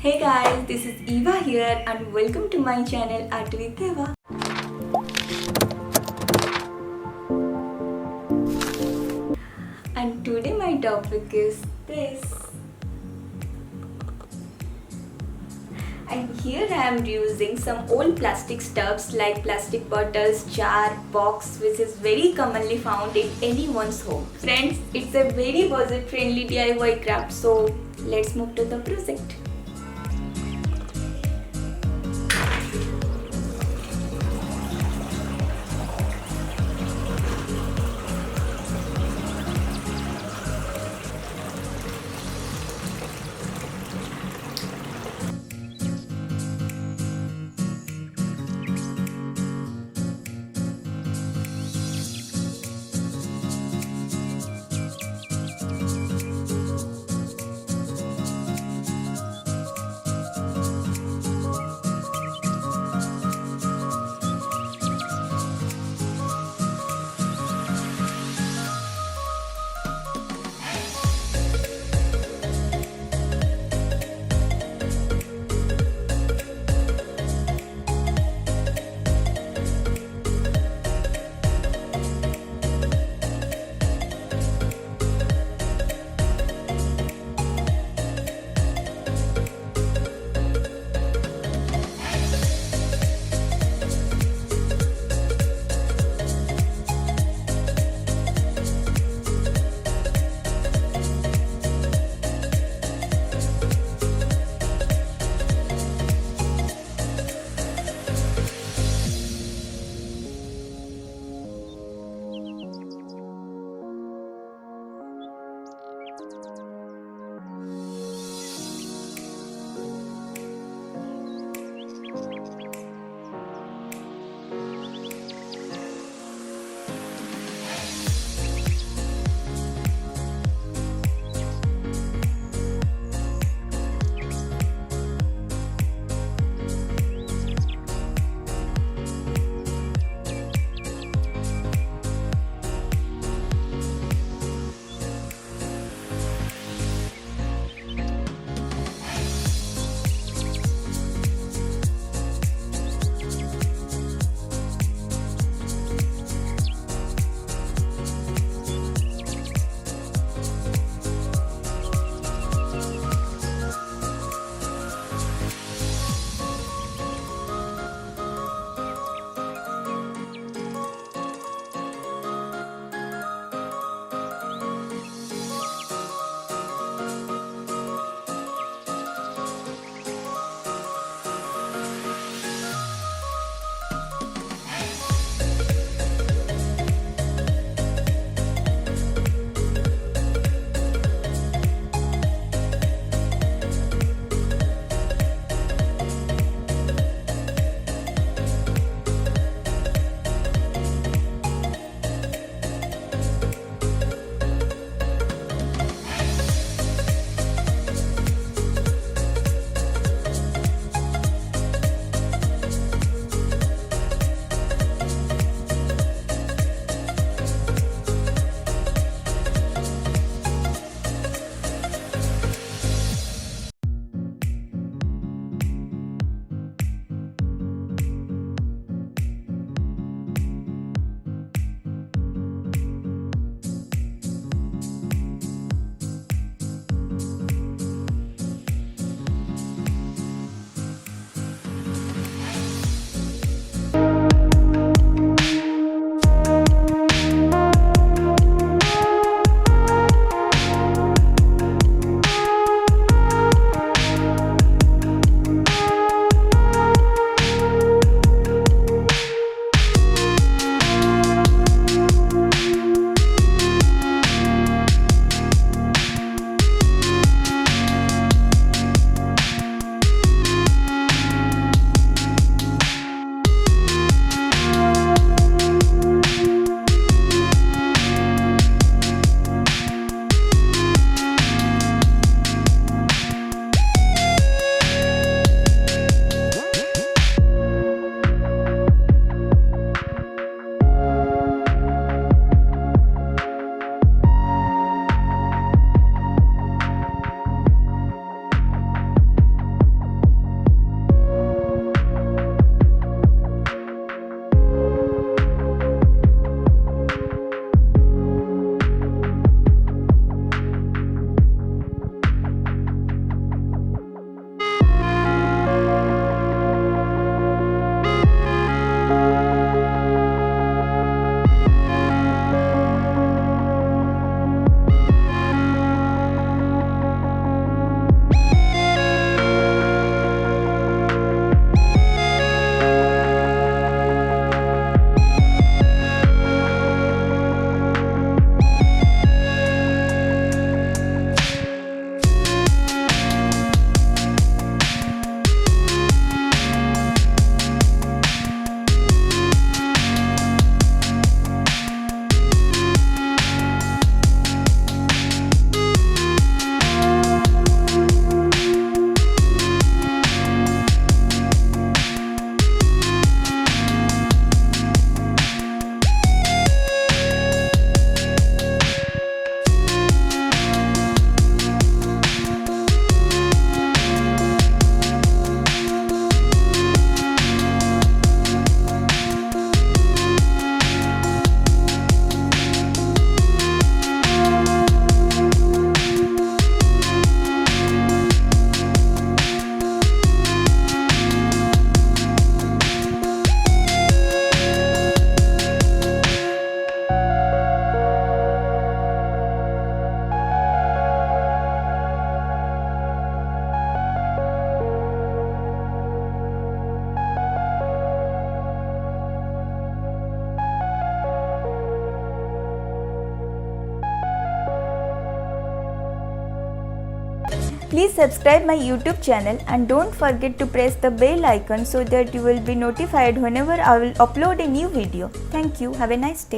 Hey guys, this is Eva here and welcome to my channel Art with Eva. And today my topic is this. And here I am using some old plastic stuffs like plastic bottles, jar, box, which is very commonly found in anyone's home. Friends, it's a very budget friendly DIY craft, so let's move to the project. Please subscribe my YouTube channel and don't forget to press the bell icon so that you will be notified whenever I will upload a new video. Thank you. Have a nice day.